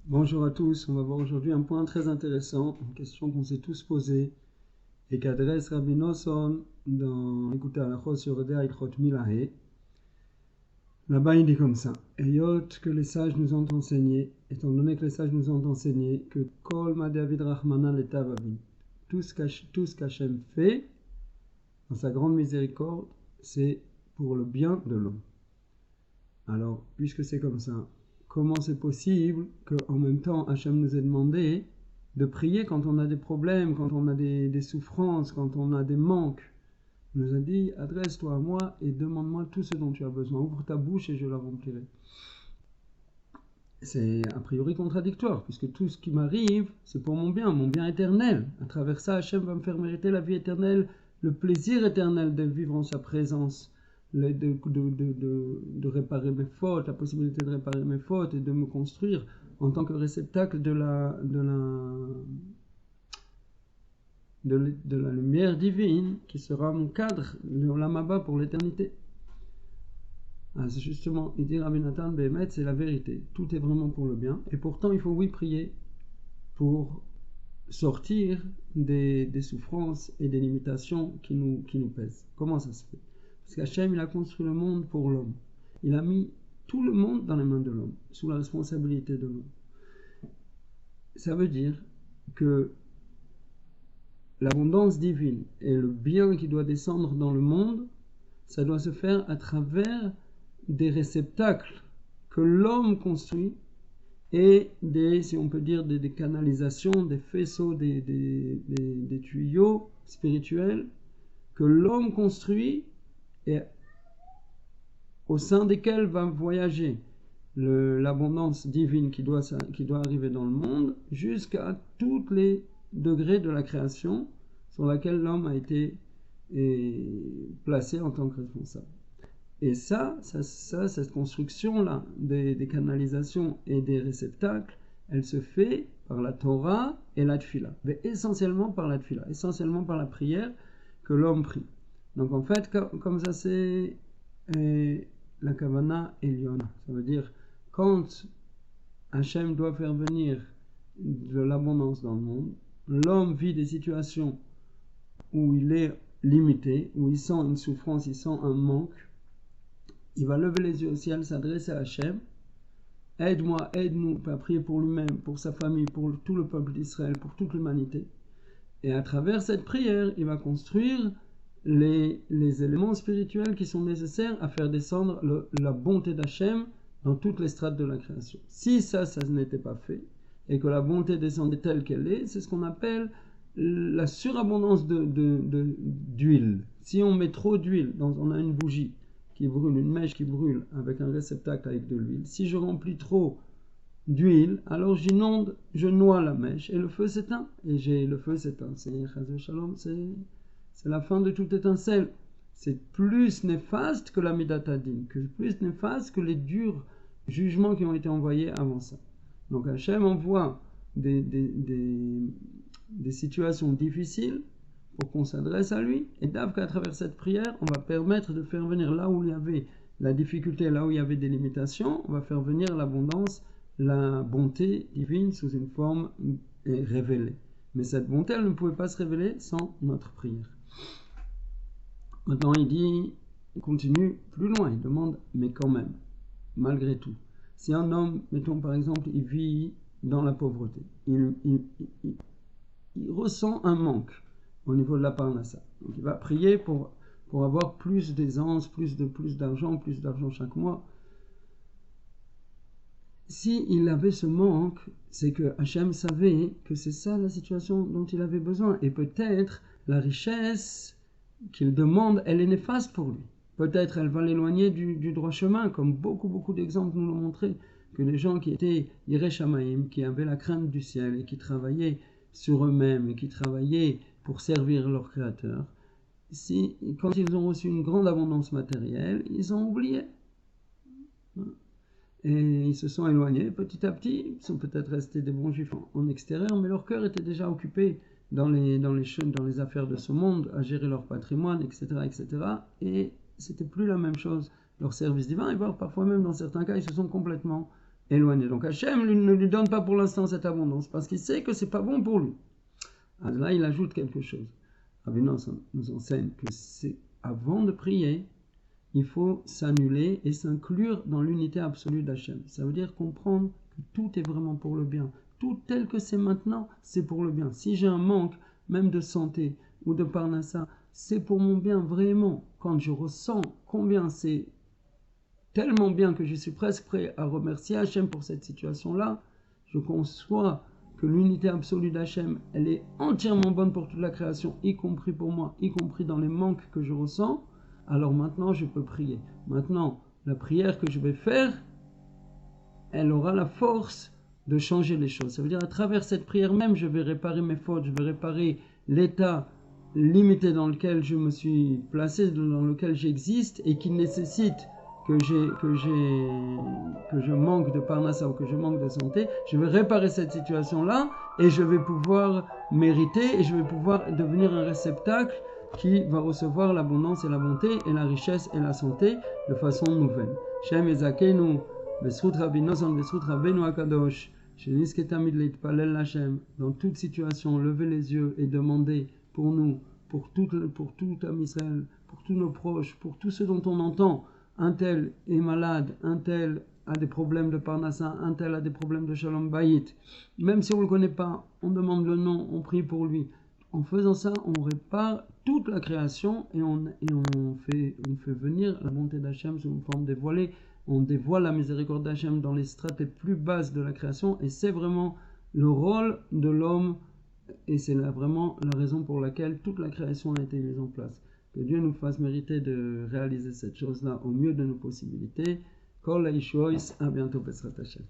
Bonjour à tous, on va voir aujourd'hui un point très intéressant, une question qu'on s'est tous posée et qu'adresse Rabbi Nosson dans Écoutez Halachot sur Odea Ilchot Milahe. Là-bas il dit comme ça: Eyot que les sages nous ont enseigné, étant donné que les sages nous ont enseigné que Kol Ma David Rahmana Letav Avid, tout ce qu'Hachem fait dans sa grande miséricorde, c'est pour le bien de l'homme. Alors, puisque c'est comme ça, comment c'est possible qu'en même temps Hachem nous ait demandé de prier quand on a des problèmes, quand on a des souffrances, quand on a des manques? Il nous a dit: adresse-toi à moi et demande-moi tout ce dont tu as besoin, ouvre ta bouche et je la remplirai. C'est a priori contradictoire, puisque tout ce qui m'arrive, c'est pour mon bien éternel. À travers ça, Hachem va me faire mériter la vie éternelle, le plaisir éternel de vivre en sa présence, de réparer mes fautes, la possibilité de réparer mes fautes et de me construire en tant que réceptacle de la lumière divine qui sera mon cadre, le Olam Haba pour l'éternité. C'est justement, il dit Rabbi Nathan, Bémet, c'est la vérité. Tout est vraiment pour le bien. Et pourtant, il faut prier pour sortir des souffrances et des limitations qui nous pèsent. Comment ça se fait? Parce qu'Hachem, il a construit le monde pour l'homme. Il a mis tout le monde dans les mains de l'homme, sous la responsabilité de l'homme. Ça veut dire que l'abondance divine et le bien qui doit descendre dans le monde, ça doit se faire à travers des réceptacles que l'homme construit et si on peut dire, des canalisations, des faisceaux, des tuyaux spirituels que l'homme construit et au sein desquels va voyager l'abondance divine qui doit arriver dans le monde jusqu'à tous les degrés de la création sur laquelle l'homme a été placé en tant que responsable. Et cette construction-là des canalisations et des réceptacles, elle se fait par la Torah et la Tfila. Mais essentiellement par la Tfila, essentiellement par la prière que l'homme prie. Donc en fait, comme ça c'est la Kavana Eliona. Ça veut dire, quand Hachem doit faire venir de l'abondance dans le monde, l'homme vit des situations où il est limité, où il sent une souffrance, il sent un manque. Il va lever les yeux au ciel, s'adresser à Hachem. Aide-moi, aide-nous, à prier pour lui-même, pour sa famille, pour tout le peuple d'Israël, pour toute l'humanité. Et à travers cette prière, il va construire les éléments spirituels qui sont nécessaires à faire descendre la bonté d'Hachem dans toutes les strates de la création. Si ça n'était pas fait, et que la bonté descendait telle qu'elle est, c'est ce qu'on appelle la surabondance d'huile. Si on met trop d'huile, on a une bougie qui brûle, une mèche qui brûle avec un réceptacle avec de l'huile. Si je remplis trop d'huile, alors j'inonde, je noie la mèche et le feu s'éteint. Et le feu s'éteint. C'est la fin de toute étincelle. C'est plus néfaste que la Midatadin, plus néfaste que les durs jugements qui ont été envoyés avant ça. Donc Hachem envoie des situations difficiles pour qu'on s'adresse à lui, et qu'à travers cette prière, on va permettre de faire venir là où il y avait la difficulté, là où il y avait des limitations, on va faire venir l'abondance, la bonté divine sous une forme révélée. Mais cette bonté, elle ne pouvait pas se révéler sans notre prière. Maintenant, il continue plus loin, il demande, mais quand même, malgré tout, si un homme, mettons par exemple, il vit dans la pauvreté, il ressent un manque au niveau de la parnassa. Donc il va prier pour avoir plus d'aisance, plus d'argent chaque mois. S'il avait ce manque, c'est que Hachem savait que c'est ça la situation dont il avait besoin. Et peut-être la richesse qu'il demande, elle est néfaste pour lui. Peut-être elle va l'éloigner du droit chemin, comme beaucoup d'exemples nous l'ont montré, que les gens qui étaient Yirei Shamayim, qui avaient la crainte du ciel et qui travaillaient sur eux-mêmes et qui travaillaient pour servir leur créateur, quand ils ont reçu une grande abondance matérielle, ils ont oublié. Et ils se sont éloignés petit à petit. Ils sont peut-être restés des bons juifs en extérieur, mais leur cœur était déjà occupé dans les affaires de ce monde, à gérer leur patrimoine, etc. Et c'était plus la même chose. Leur service divin, et voire parfois même dans certains cas, ils se sont complètement éloigné. Donc Hachem ne lui donne pas pour l'instant cette abondance parce qu'il sait que c'est pas bon pour lui. Alors là, il ajoute quelque chose. Rabbi nous enseigne que c'est avant de prier, il faut s'annuler et s'inclure dans l'unité absolue d'Hachem. Ça veut dire comprendre que tout est vraiment pour le bien. Tout tel que c'est maintenant, c'est pour le bien. Si j'ai un manque, même de santé ou de parnassa, c'est pour mon bien vraiment. Quand je ressens combien c'est tellement bien que je suis presque prêt à remercier Hachem pour cette situation-là, je conçois que l'unité absolue d'Hachem, elle est entièrement bonne pour toute la création, y compris pour moi, y compris dans les manques que je ressens. Alors maintenant, je peux prier. Maintenant, la prière que je vais faire, elle aura la force de changer les choses. Ça veut dire à travers cette prière même, je vais réparer mes fautes, je vais réparer l'état limité dans lequel je me suis placé, dans lequel j'existe et qui nécessite que je manque de parnassa ou que je manque de santé. Je vais réparer cette situation-là et je vais pouvoir mériter et je vais pouvoir devenir un réceptacle qui va recevoir l'abondance et la bonté et la richesse et la santé de façon nouvelle. Shem Ezakenu, Besrut Rabbi Nosson, Besrut Rabbeinu Akadosh, Sheniske Tamid Leitpalel Hashem, dans toute situation, lever les yeux et demander pour nous, pour tout Am Israël, pour tous nos proches, pour tous ceux dont on entend, un tel est malade, un tel a des problèmes de parnassa, un tel a des problèmes de shalom bayit. Même si on ne le connaît pas, on demande le nom, on prie pour lui. En faisant ça, on répare toute la création et on fait venir la bonté d'Hachem sous une forme dévoilée. On dévoile la miséricorde d'Hachem dans les strates les plus basses de la création et c'est vraiment le rôle de l'homme et c'est vraiment la raison pour laquelle toute la création a été mise en place. Que Dieu nous fasse mériter de réaliser cette chose-là au mieux de nos possibilités. Kol Haishois, à bientôt, Bezrat Hashem.